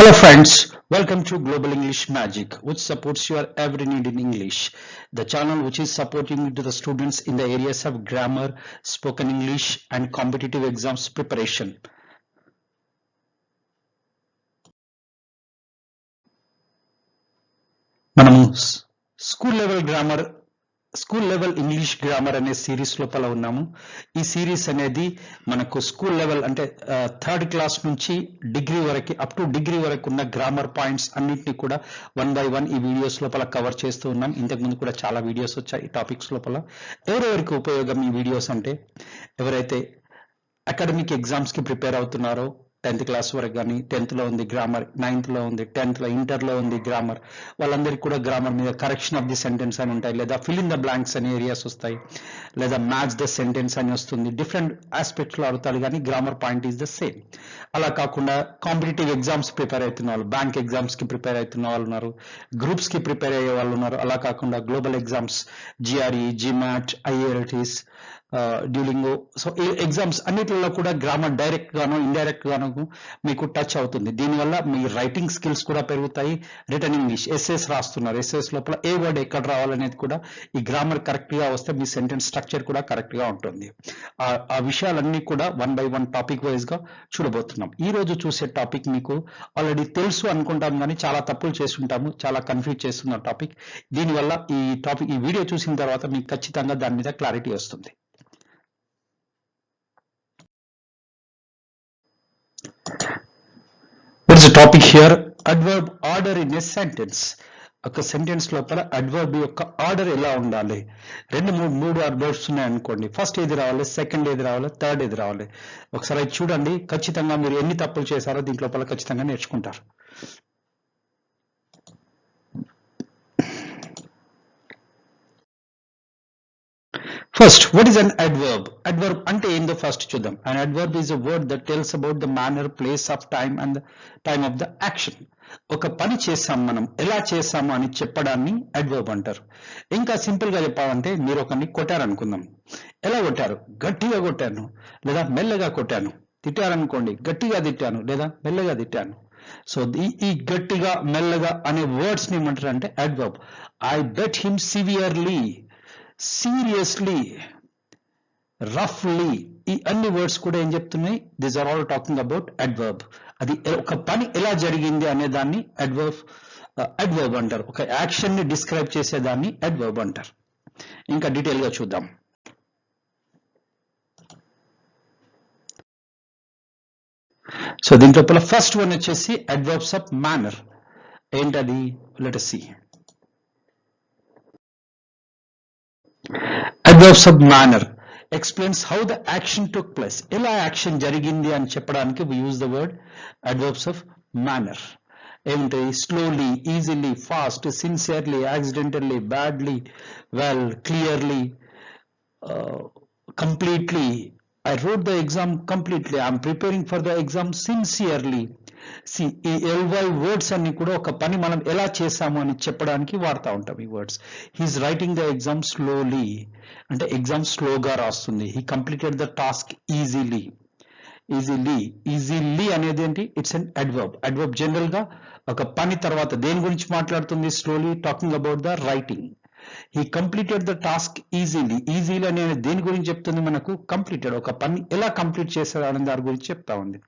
Hello friends, welcome to Global English Magic, which supports your every need in English. The channel which is supporting to the students in the areas of grammar, spoken English and competitive exams preparation. మనము school level English grammar అనే series లోపల ఉన్నాము. ఈ series అనేది మనకు school level అంటే third class నుంచి degree వరకు అప్ టు డిగ్రీ వరకు ఉన్న గ్రామర్ పాయింట్స్ అన్నింటినీ కూడా 1 by 1 ఈ వీడియోస్ లోపల కవర్ చేస్తూ ఉన్నాం. ఇంతకుముందు కూడా చాలా వీడియోస్ వచ్చాయి ఈ టాపిక్స్ లోపల. ఎవరెవరికి ఉపయోగం ఈ వీడియోస్ అంటే ఎవరైతే అకాడమిక్ ఎగ్జామ్స్ కి ప్రిపేర్ అవుతున్నారో 10th క్లాస్ వరకు కానీ 10th లో ఉంది గ్రామర్, 9th లో ఉంది, 10th లో ఇంటర్లో ఉంది గ్రామర్, వాళ్ళందరికీ కూడా గ్రామర్ మీద కరెక్షన్ ఆఫ్ ది సెంటెన్స్ అని ఉంటాయి, లేదా ఫిల్ ఇన్ ద బ్లాంక్స్ అనే ఏరియాస్ వస్తాయి, లేదా మ్యాచ్ ద సెంటెన్స్ అని వస్తుంది. డిఫరెంట్ ఆస్పెక్ట్స్ లో అడుగుతారు కానీ grammar point is the same. అలా కాకుండా కాంపిటేటివ్ ఎగ్జామ్స్ ప్రిపేర్ అవుతున్న వాళ్ళు, బ్యాంక్ ఎగ్జామ్స్ కి ప్రిపేర్ అవుతున్న వాళ్ళు ఉన్నారు, గ్రూప్స్ కి ప్రిపేర్ అయ్యే వాళ్ళు ఉన్నారు. అలా కాకుండా global exams, GRE, GMAT, IELTS, Duolingo, so ఈ ఎగ్జామ్స్ అన్నిటిలో కూడా గ్రామర్ డైరెక్ట్ గాను ఇండైరెక్ట్ గాను మీకు టచ్ అవుతుంది. దీనివల్ల మీ రైటింగ్ స్కిల్స్ కూడా పెరుగుతాయి. రిటర్న్ ఇంగ్లీష్ ఎస్ఎస్ రాస్తున్నారు, ఎస్ఎస్ లోపల ఏ వర్డ్ ఎక్కడ రావాలనేది కూడా ఈ గ్రామర్ కరెక్ట్ గా వస్తే మీ సెంటెన్స్ స్ట్రక్చర్ కూడా కరెక్ట్ గా ఉంటుంది. ఆ విషయాలన్నీ కూడా 1 by 1 టాపిక్ వైజ్ గా చూడబోతున్నాం. ఈ రోజు చూసే టాపిక్ మీకు ఆల్రెడీ తెలుసు అనుకుంటాం కానీ చాలా తప్పులు చేస్తుంటాము, చాలా కన్ఫ్యూజ్ చేస్తున్న టాపిక్. దీనివల్ల ఈ వీడియో చూసిన తర్వాత మీకు ఖచ్చితంగా దాని మీద క్లారిటీ వస్తుంది. What is the topic here? Adverb order in a sentence. ఒక సెంటెన్స్ లోపల అడ్వర్బ్ యొక్క ఆర్డర్ ఎలా ఉండాలి? మూడు అడ్వర్బ్స్ ఉన్నాయనుకోండి, ఫస్ట్ ఏది రావాలి, సెకండ్ ఏది రావాలి, థర్డ్ ఏది రావాలి. ఒకసారి చూడండి, ఖచ్చితంగా మీరు ఎన్ని తప్పులు చేశారో దీంట్ లోపల ఖచ్చితంగా నేర్చుకుంటారు. First, what is an adverb? Adverb ante ఏందో ఫస్ట్ చూద్దాం. An adverb is a word that tells about the manner, place of time and the time of the action. ఒక పని చేసాం, మనం ఎలా చేసాము అని చెప్పడాన్ని అడ్వర్బ్ అంటారు. ఇంకా సింపుల్ గా చెప్పాలంటే మీరు ఒకరిని కొట్టారనుకుందాం. ఎలా కొట్టారు? గట్టిగా కొట్టాను లేదా మెల్లగా కొట్టాను. తిట్టారనుకోండి, గట్టిగా తిట్టాను లేదా మెల్లగా తిట్టాను. సో ఈ గట్టిగా మెల్లగా అనే వర్డ్స్ ని ఏమంటారు అంటే adverb. I bet him severely, seriously, రఫ్లీ, ఈ అన్ని వర్డ్స్ కూడా ఏం చెప్తున్నాయి? These are all talking about adverb. అది ఒక పని ఎలా జరిగింది అనే దాన్ని అడ్వర్బ్ అంటారు. ఒక యాక్షన్ ని డిస్క్రైబ్ చేసేదాన్ని అడ్వర్బ్ అంటారు. ఇంకా డీటెయిల్ గా చూద్దాం. సో దీంట్లో ఫస్ట్ వన్ వచ్చేసి అడ్వర్బ్స్ ఆఫ్ మేనర్. ఏంటది? Let us see. Adverbs of manner explains how the action took place. ఎలా యాక్షన్ జరిగింది అని చెప్పడానికి we use the word adverbs of manner. ఏమిటాయి? Slowly, easily, fast, sincerely, accidentally, badly, well, clearly, completely. I wrote the exam completely. I am preparing for the exam sincerely. ఈ LY words అన్ని కూడా ఒక పని మనం ఎలా చేసాము అని చెప్పడానికి వాడుతూ ఉంటాం ఈ words. He is writing the exam slowly అంటే ఎగ్జామ్ స్లోగా రాస్తుంది. He completed the task easily. Easily అనేది ఏంటి? It's an adverb. Adverb general గా ఒక పని తర్వాత దేని గురించి మాట్లాడుతుంది? Slowly, talking about the writing. He completed the task easily. Easily అనేది దేని గురించి చెప్తుంది మనకు? కంప్లీటెడ్, ఒక పని ఎలా కంప్లీట్ చేశారు అనే దాని గురించి చెప్తా ఉంది.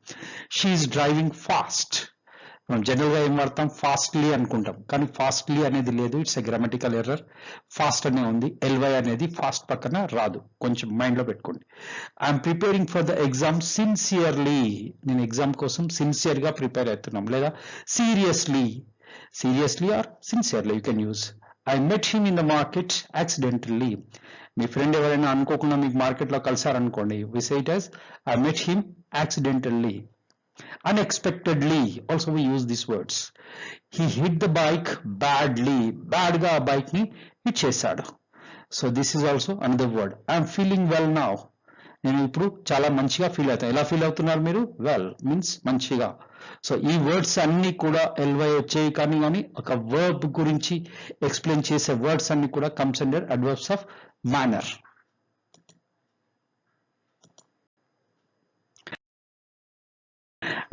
She is driving fast. మనం జనరల్ గా ఏం వాడతాం? ఫాస్ట్లీ అనుకుంటాం, కానీ ఫాస్ట్లీ అనేది లేదు. It's a grammatical error. Fast అనే ఉంది, ఎల్వై అనేది ఫాస్ట్ పక్కన రాదు, కొంచెం మైండ్ లో పెట్టుకోండి. I'm preparing for the exam sincerely. నేను ఎగ్జామ్ కోసం సిన్సియర్ గా ప్రిపేర్ అవుతున్నాం. లేదా seriously or sincerely you can use. I met him in the market accidentally. మీ ఫ్రెండ్ ఎవరైనా అనుకోకుండా మీకు మార్కెట్ లో కలిసారనుకోండి, we say it as I met him accidentally. Unexpectedly also we use these words. He hit the bike badly. Bad గా ఆ bike ని hit చేశాడు. So this is also another word. I am feeling well now. నేను ఇప్పుడు చాలా మంచిగా feel అవుతాను. ఎలా ఫీల్ అవుతున్నారు మీరు? వెల్ మీన్స్ మంచిగా. సో ఈ వర్డ్స్ అన్ని కూడా ఎల్వై వచ్చాయి, కానీ ఒక వర్బ్ గురించి ఎక్స్ప్లెయిన్ చేసే వర్డ్స్ అన్ని కూడా comes under adverbs of manner.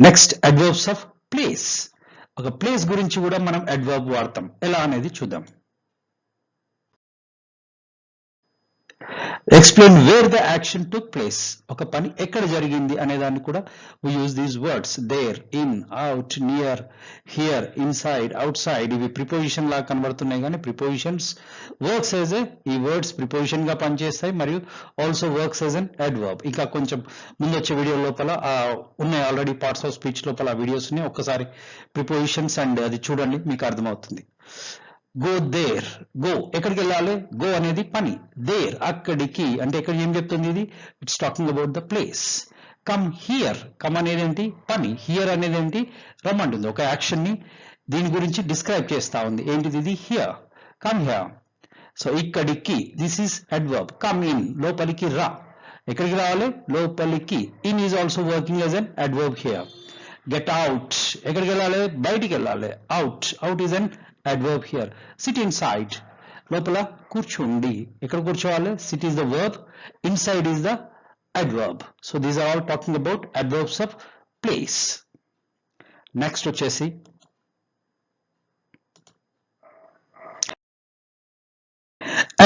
Next adverbs of place. ఒక ప్లేస్ గురించి కూడా మనం అడ్వర్బ్ వాడతాం. ఎలా అనేది చూద్దాం. Explain wear the action took place. ఒక పని ఎక్కడ జరిగింది అనే దాన్ని కూడా we use these words there, in, out, near, here, inside, outside. ఇవి ప్రిపోజిషన్ లాగా కనబడుతున్నాయి కానీ ప్రిపోజిషన్స్ వర్క్స్ యాజ్ ఏ, ఈ వర్డ్స్ ప్రిపోజిషన్ గా పనిచేస్తాయి మరియు also works as an adverb. ఇంకా కొంచెం ముందు వచ్చే వీడియో లోపల ఉన్నాయి ఆల్రెడీ పార్ట్స్ ఆఫ్ స్పీచ్ లోపల వీడియోస్ ఉన్నాయి. ఒక్కసారి ప్రిపోజిషన్స్ అండ్ అది చూడండి మీకు అర్థమవుతుంది. గో దేర్, గో ఎక్కడికి వెళ్ళాలి, గో అనేది పని, దేర్ అక్కడికి అంటే ఇక్కడ ఏం చెప్తుంది ఇది, it's talking about the place. Come here, come అనేది ఏంటి పని, హియర్ అనేది ఏంటి రమ్మంటుంది, ఒక యాక్షన్ ని దీని గురించి డిస్క్రైబ్ చేస్తా ఉంది. ఏంటిది ఇది, హియర్, కమ్ హియర్. సో ఇక్కడికి, this is adverb. Come in, లోపలికి రా, ఎక్కడికి రావాలి లోపలికి, in is also working as an adverb here. Get out, ఎక్కడికి వెళ్ళాలి బయటికి వెళ్ళాలి, out, out is an adverb here. Sit inside, లోపల కూర్చోండి, ఎక్కడ కూర్చోవాలి, sit is the verb, inside is the adverb. So these are all talking about adverbs of place. Next వచ్చేసి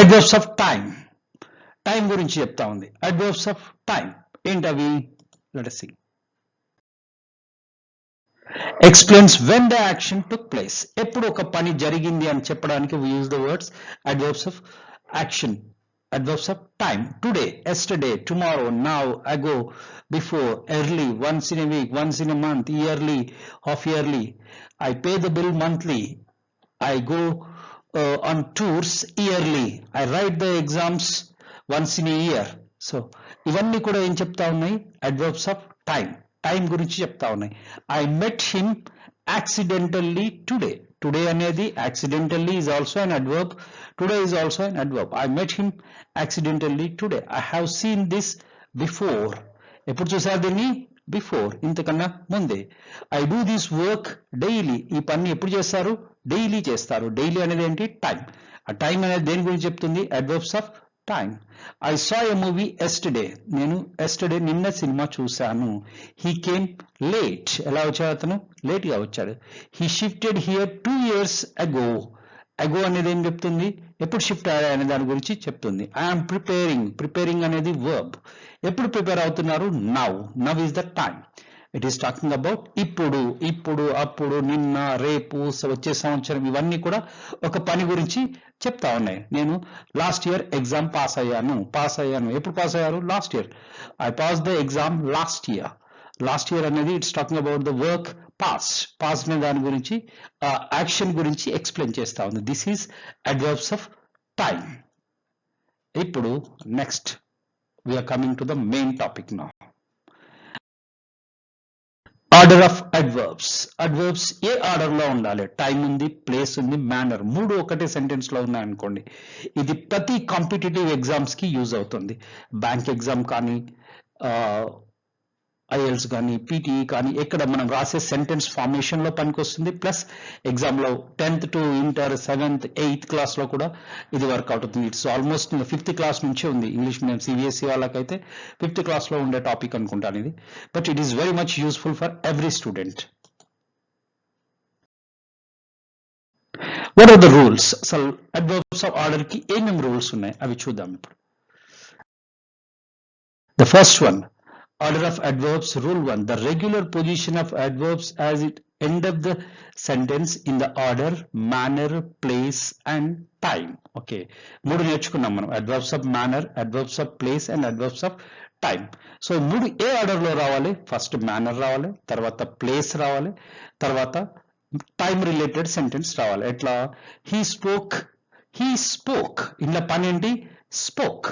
adverbs of time. Time గురించి చెప్తా ఉంది. adverbs of time ఏంటవి, let us see. Explains when the action took place. ఎప్పుడు ఒక పని జరిగింది అని చెప్పడానికి we use the words adverbs of action, adverbs of time. Today, yesterday, tomorrow, now, ago, before, early, once in a week, once in a month, yearly, half yearly. I pay the bill monthly. I go on tours yearly. I write the exams once in a year. So ఇవన్నీ కూడా ఏం చెప్తా ఉన్నాయి, adverbs of time. Time గురించి చెప్తా ఉన్నాయి. I met him accidentally today. Today అనేది accidentally is also an adverb, today is also an adverb. I met him accidentally today. I have seen this before. ఎప్పుడు చూసారు దీన్ని, బిఫోర్, ఇంతకన్నా ముందే. I do this work daily. ఈ పని ఎప్పుడు చేస్తారు, డైలీ చేస్తారు. డైలీ అనేది ఏంటి, టైం. ఆ టైం అనేది దేని గురించి చెప్తుంది, adverbs of time. I saw a movie yesterday. నేను ఎస్టర్డే నిన్న సినిమా చూశాను. He came late. ఎలా వచ్చాడు అతను, లేట్ గా వచ్చాడు. He shifted here 2 years ago. అగో అనేది ఏం చెప్తుంది, ఎప్పుడు షిఫ్ట్ అయ్యాడు అనే దాని గురించి చెప్తుంది. I'm preparing. ప్రిపేరింగ్ అనేది వర్బ్. ఎప్పుడు ప్రిపేర్ అవుతున్నారు, now. Now is the time. It is talking about ఇప్పుడు, ఇప్పుడు, అప్పుడు, నిన్న, రేపు, వచ్చే సంవత్సరం. ఇవన్నీ కూడా ఒక పని గురించి చెప్తా ఉన్నాయి. నేను లాస్ట్ ఇయర్ ఎగ్జామ్ పాస్ అయ్యాను. ఎప్పుడు పాస్ అయ్యారు, last year. I pass the exam last year. Last year అనేది it's talking about the work pass. Pass అనే దాని గురించి, యాక్షన్ గురించి ఎక్స్ప్లెయిన్ చేస్తా ఉంది. This is adverbs of time. ఇప్పుడు next we're coming to the main topic now. Order of adverbs. Adverbs ఏ order లో ఉండాలి, టైం ఉంది, ప్లేస్ ఉంది, మేనర్, మూడు ఒకటే సెంటెన్స్ లో ఉన్నాయనుకోండి, ఇది ప్రతి కాంపిటేటివ్ ఎగ్జామ్స్ కి యూజ్ అవుతుంది. బ్యాంక్ ఎగ్జామ్ కానీ, ఐఎల్స్ కానీ, పీటీఈ కానీ, ఎక్కడ మనం రాసే సెంటెన్స్ ఫార్మేషన్ లో పనికొస్తుంది. ప్లస్ ఎగ్జామ్ లో 10th to inter 7th 8th class లో కూడా ఇది వర్కౌట్ అవుతుంది. ఇట్స్ ఆల్మోస్ట్ 5th క్లాస్ నుంచే ఉంది. ఇంగ్లీష్ మీడియం సిబిఎస్ఈ వాళ్ళకైతే 5th క్లాస్ లో ఉండే టాపిక్ అనుకుంటాను ఇది. But it is very much useful for every student. What are the rules? అసలు అడ్వర్బ్స్ ఆఫ్ ఆర్డర్ కి ఏమేమి రూల్స్ ఉన్నాయి అవి చూద్దాం ఇప్పుడు. The first one, order of adverbs, rule 1. The regular position of adverbs as it end of the sentence in the order, manner, place and time. Okay, మూడు నేర్చుకున్నాం మనం, adverbs of manner, adverbs of place and adverbs of time. So మూడు ఏ order లో రావాలి, first manner రావాలి, తర్వాత place రావాలి, తర్వాత టైం రిలేటెడ్ సెంటెన్స్ రావాలి. ఎట్లా, he spoke. ఇందులో పని ఏంటి, స్పోక్.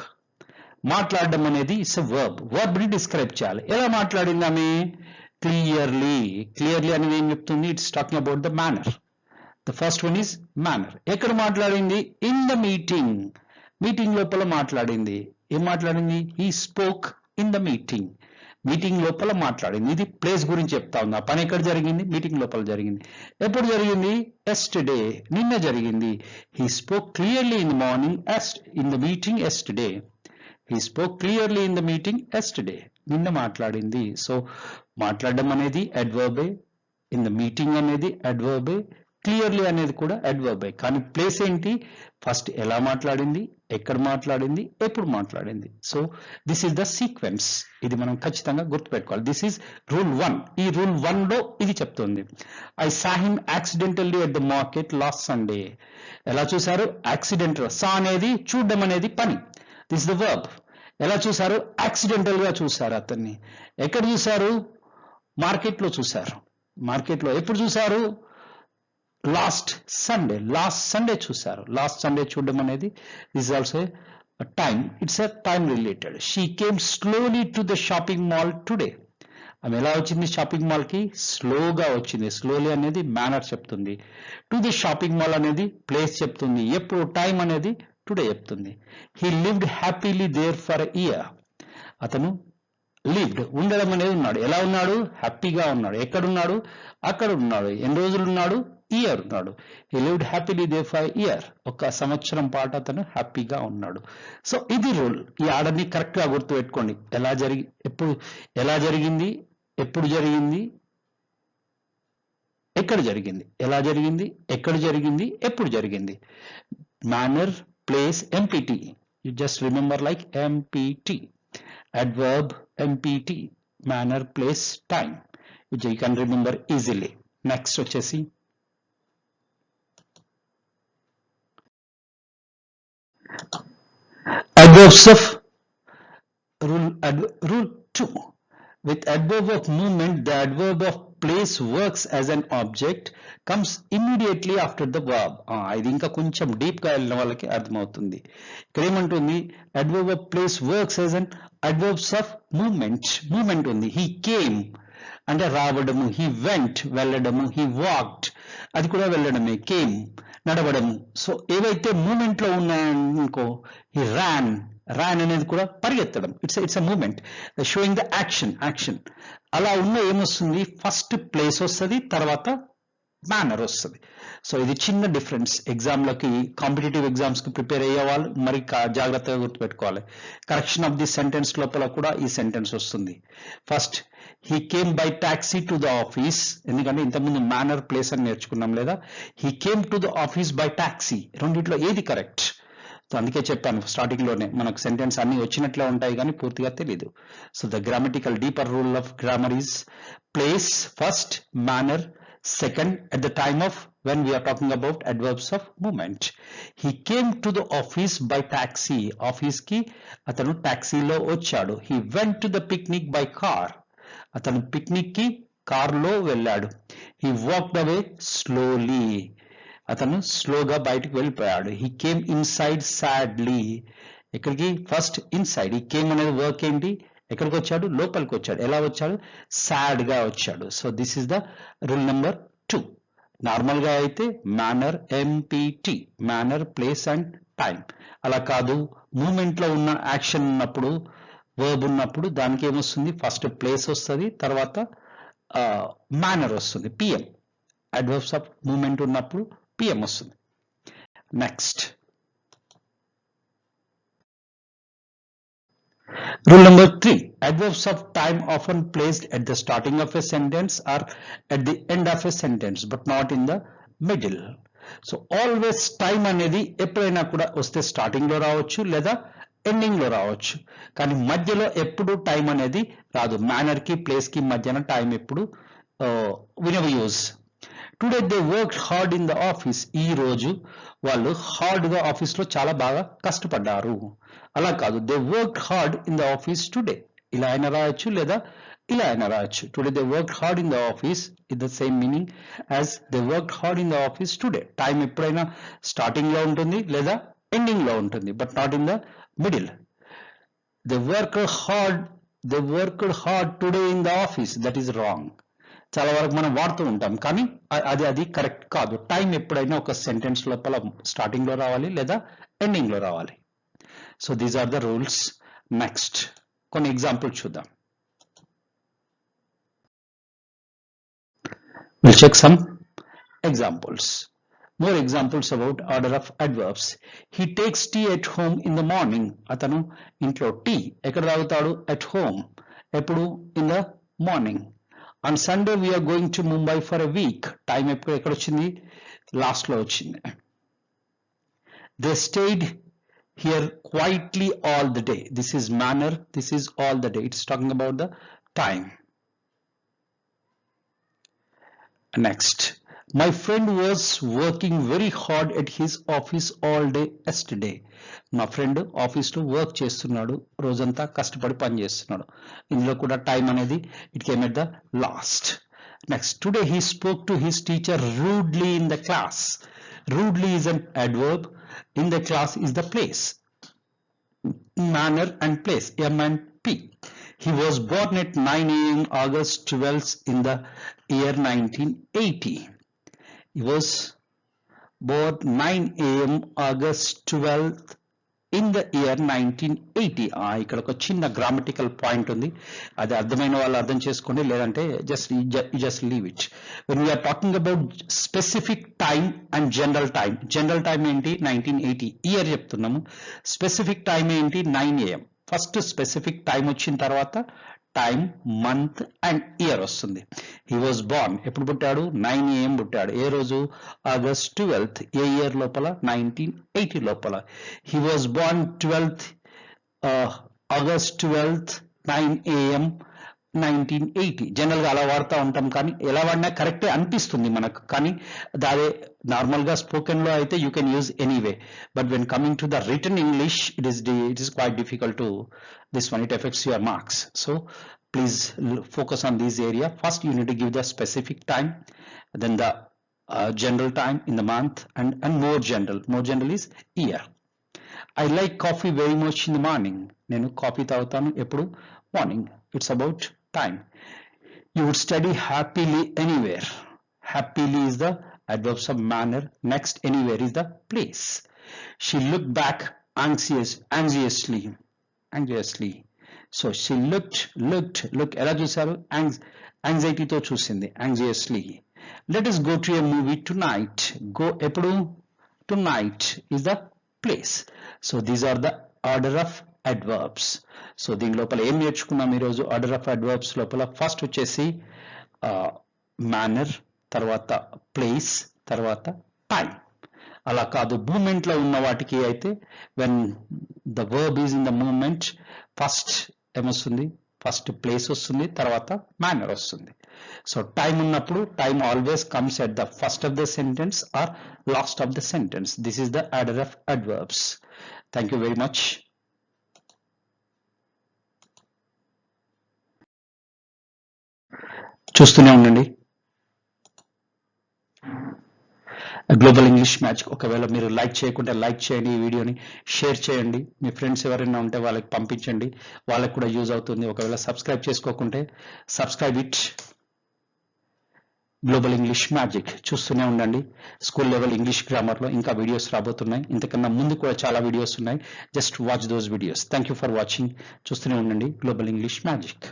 మాట్లాడడం అనేది ఇట్స్ ఎ వర్బ్. వర్బ్ ని డిస్క్రైబ్ చేయాలి. ఎలా మాట్లాడింది ఆమె, క్లియర్లీ. క్లియర్లీ అనేది ఏం చెప్తుంది, it's talking about the manner. The first one is manner. ఎక్కడ మాట్లాడింది, ఇన్ ద మీటింగ్. మీటింగ్ లోపల మాట్లాడింది. ఏం మాట్లాడింది, he spoke in the meeting. Meeting లోపల మాట్లాడింది. ఇది ప్లేస్ గురించి చెప్తా ఉంది. ఆ పని ఎక్కడ జరిగింది, మీటింగ్ లోపల జరిగింది. ఎప్పుడు జరిగింది, ఎస్టర్డే, నిన్న జరిగింది. He spoke clearly in the morning, in the meeting yesterday. He spoke clearly in the meeting yesterday. నిన్న మాట్లాడింది. సో మాట్లాడడం అనేది అడ్వర్బే. ఇన్ ద మీటింగ్ అనేది అడ్వర్బే, క్లియర్లీ అనేది కూడా అడ్వర్బే. కానీ ప్లేస్ ఏంటి? ఫస్ట్ ఎలా మాట్లాడింది, ఎక్కడ మాట్లాడింది, ఎప్పుడు మాట్లాడింది. So this is the sequence. ఇది మనం ఖచ్చితంగా గుర్తుపెట్టుకోవాలి. This is rule 1. ఈ రూల్ 1 లో ఇది చెప్తుంది. I saw him accidentally at the market last Sunday. ఎలా చూసారు? యాక్సిడెంటల్. సా అనేది చూడడం అనేది పని. This the verb. ఎలా చూసారు? యాక్సిడెంటల్ గా చూసారు అతన్ని. ఎక్కడ చూసారు? మార్కెట్లో చూసారు. మార్కెట్లో ఎప్పుడు చూసారు? లాస్ట్ సండే చూసారు. లాస్ట్ సండే చూడడం అనేది is also time. It's a time related. She came slowly to the shopping mall today. ఆమె ఎలా వచ్చింది షాపింగ్ మాల్ కి? స్లోగా వచ్చింది. స్లోలీ అనేది మేనర్ చెప్తుంది. టు ది షాపింగ్ మాల్ అనేది ప్లేస్ చెప్తుంది. ఎప్పుడు? టైం అనేది టుడే చెప్తుంది. He lived happily there for year. అతను లివ్డ్ ఉండడం అనేది ఉన్నాడు. ఎలా ఉన్నాడు? హ్యాపీగా ఉన్నాడు. ఎక్కడున్నాడు? అక్కడ ఉన్నాడు. ఎన్ని రోజులు ఉన్నాడు? ఇయర్ ఉన్నాడు. He lived happily there for year. ఒక సంవత్సరం పాటు అతను హ్యాపీగా ఉన్నాడు. సో ఇది రూల్. ఈ ఆర్డర్ని కరెక్ట్ గా గుర్తు పెట్టుకోండి. ఎలా జరిగింది, ఎప్పుడు జరిగింది, ఎక్కడ జరిగింది, ఎలా జరిగింది, ఎక్కడ జరిగింది, ఎప్పుడు జరిగింది. Manner, place, MPT. You just remember like MPT. adverb, MPT, manner, place, time, which you can remember easily. Next వచ్చేసి adverbs of rule 2. With adverb of movement, the adverb of place works as an object, comes immediately after the verb. ఇది ఇంకా కొంచెం deep గా వెళ్ళిన వాళ్ళకి అర్థమవుతుంది. ఇక్కడ ఏమంటుంది? adverb of place works as an adverbs of movement ఉంది. he came అంటే రావడము, he went వెళ్ళడము, he walked అది కూడా వెళ్ళడమే, came నడవడము. సో ఏవైతే మూమెంట్ లో ఉన్నాయనుకో, he ran అనేది కూడా పరిగెత్తడం. It's a moment showing the action. అలా ఉన్న ఏమొస్తుంది? ఫస్ట్ ప్లేస్ వస్తుంది, తర్వాత మేనర్ వస్తుంది. సో ఇది చిన్న డిఫరెన్స్. ఎగ్జామ్లకి, కాంపిటేటివ్ ఎగ్జామ్స్ కి ప్రిపేర్ అయ్యే వాళ్ళు మరి జాగ్రత్తగా గుర్తుపెట్టుకోవాలి. కరెక్షన్ ఆఫ్ ది సెంటెన్స్ లోపల కూడా ఈ సెంటెన్స్ వస్తుంది. First he came by taxi to the office. ఎందుకంటే ఇంతకుముందు మేనర్, ప్లేస్ అని నేర్చుకున్నాం లేదా. He came to the office by taxi. రెండిట్లో ఏది కరెక్ట్? సో అందుకే చెప్పాను స్టార్టింగ్ లోనే, మనకు సెంటెన్స్ అన్ని వచ్చినట్లే ఉంటాయి కానీ పూర్తిగా తెలీదు. So the grammatical deeper rule of grammar is place first, manner second at the time of when we are talking about adverbs of movement. He came to the office by taxi. Office ki atanu taxi lo vachadu. He went to the picnic by car. Atanu picnic ki car lo velladu. He walked away slowly. Atanu slowga bayatiki vellipoyadu. He came inside sadly. Ekkadiki? First inside. He came anedi work enti? ఎక్కడికి వచ్చాడు? లోపలికి వచ్చాడు. ఎలా వచ్చాడు? Sad గా వచ్చాడు. So this is the rule number 2. Normal గా అయితే manner, MPT, manner, place and time. అలా కాదు, మూమెంట్ లో ఉన్న యాక్షన్ ఉన్నప్పుడు, వర్బ్ ఉన్నప్పుడు దానికి ఏమొస్తుంది? ఫస్ట్ ప్లేస్ వస్తుంది, తర్వాత మేనర్ వస్తుంది, పిఎం. అడ్వర్బ్స్ ఆఫ్ మూమెంట్ ఉన్నప్పుడు పిఎం వస్తుంది. Next rule number 3. Adverbs of time often placed at the starting of a sentence or at the end of a sentence but not in the middle. So always time అనేది ఎప్పుడైనా కూడా వస్తే starting లో రావచ్చు లేదా ending లో రావచ్చు, కానీ మధ్యలో ఎప్పుడు టైం అనేది రాదు. మేనర్ కి, ప్లేస్ కి మధ్యన టైం ఎప్పుడు వినవ use. Today they work hard in the office. ఈ రోజు వాళ్ళు హార్డ్ గా ఆఫీస్ లో చాలా బాగా కష్టపడ్డారు. అలా కాదు, they work hard in the office today. ఇలా అయినా రాయొచ్చు లేదా ఇలా అయినా రాయొచ్చు. Today they work hard in the office is the same meaning as they work hard in the office today. Time ఎప్పుడైనా స్టార్టింగ్ లో ఉంటుంది లేదా ఎండింగ్ లో ఉంటుంది, but not in the middle. They worked hard today in the office, that is wrong. చాలా వరకు మనం వాడుతూ ఉంటాం కానీ అది కరెక్ట్ కాదు. టైం ఎప్పుడైనా ఒక సెంటెన్స్ లోపల స్టార్టింగ్ లో రావాలి లేదా ఎండింగ్ లో రావాలి. So these are the rules. Next కొన్ని ఎగ్జాంపుల్స్ చూద్దాం. Will check some examples. More examples about order of adverbs. He takes tea at home in the morning. అతను ఇంట్లో టీ ఎక్కడ తాగుతాడు? At home. ఎప్పుడు? In the morning. On Sunday we are going to Mumbai for a week. Time ఎక్కడ వచ్చింది, last లో వచ్చింది. They stayed here quietly all the day. This is manner, this is all the day. It's talking about the time. Next, my friend was working very hard at his office all day yesterday. నా friend office లో work చేస్తున్నాడు, రోజంతా కష్టపడి పని చేస్తున్నాడు. ఇందులో కూడా time అనేది it came at the last. Next, today he spoke to his teacher rudely in the class. Rudely is an adverb. In the class is the place. Manner and place, M and P. He was born at 9 a.m. August 12th in the year 1980. He was born 9 a.m. August 12th in the year 1980. ఇక్కడ ఒక చిన్న grammatical point ఉంది, అది అర్థమైన వాళ్ళు అర్థం చేసుకోండి, లేదంటే just leave it. When we are talking about specific time and general time. General time ఏంటి, 1980 ఇయర్ చెప్తున్నాము. స్పెసిఫిక్ టైం ఏంటి, 9 AM. ఫస్ట్ స్పెసిఫిక్ టైం వచ్చిన తర్వాత టైం, మంత్ అండ్ ఇయర్ వస్తుంది. హీ వాజ్ బార్న్, ఎప్పుడు పుట్టాడు, 9 AM పుట్టాడు. ఏ రోజు, ఆగస్ట్ 12th. ఏ ఇయర్ లోపల, 1980 లోపల. He was born 12th August 12th 9 AM 1980. General గా అలా వాడుతూ ఉంటాం, కానీ ఎలా వాడినా కరెక్టే అనిపిస్తుంది మనకు, కానీ దాదే నార్మల్ గా స్పోకెన్ లో అయితే you can use anyway, but when coming to the written English it is quite difficult to this one. It affects your marks, so please focus on this area. First you need to give the specific time, then the general time in the month, and more general is year. I like coffee very much in the morning. Nenu coffee తాగుతాను ఎప్పుడు, morning. It's about time. You would study happily anywhere. Happily is the adverbs of manner. Next, anywhere is the place. She looked back anxiously. So she look ఎలా చూసారు, యాంగ్జైటీతో చూసింది, anxiously. Let us go to a movie tonight. Go ఎప్పుడు, tonight is the place. So these are the order of adverbs. So దీని లోపల ఏం నేర్చుకున్నాం ఈరోజు, order of adverbs లోపల ఫస్ట్ వచ్చేసి మేనర్, తర్వాత ప్లేస్, తర్వాత టైం. అలా కాదు, మూమెంట్ లో ఉన్న వాటికి అయితే when the verb is in the moment first ఏమొస్తుంది, ఫస్ట్ ప్లేస్ వస్తుంది, తర్వాత మేనర్ వస్తుంది. సో టైం ఉన్నప్పుడు time always comes at the first of the sentence or last of the sentence. This is the order of adverbs. Thank you very much. చూస్తూనే ఉండండి global English magic. ఒకవేళ మీరు like చేయకుంటే like చేయండి, ఈ వీడియోని share చేయండి, మీ ఫ్రెండ్స్ ఎవరైనా ఉంటే వాళ్ళకి పంపించండి, వాళ్ళకి కూడా యూజ్ అవుతుంది. ఒకవేళ సబ్స్క్రైబ్ చేసుకోకుంటే subscribe it. Global English magic చూస్తూనే ఉండండి. స్కూల్ లెవెల్ ఇంగ్లీష్ గ్రామర్లో ఇంకా వీడియోస్ రాబోతున్నాయి, ఇంతకన్నా ముందు కూడా చాలా వీడియోస్ ఉన్నాయి. Just watch those videos. Thank you for watching. చూస్తూనే ఉండండి గ్లోబల్ ఇంగ్లీష్ మ్యాజిక్.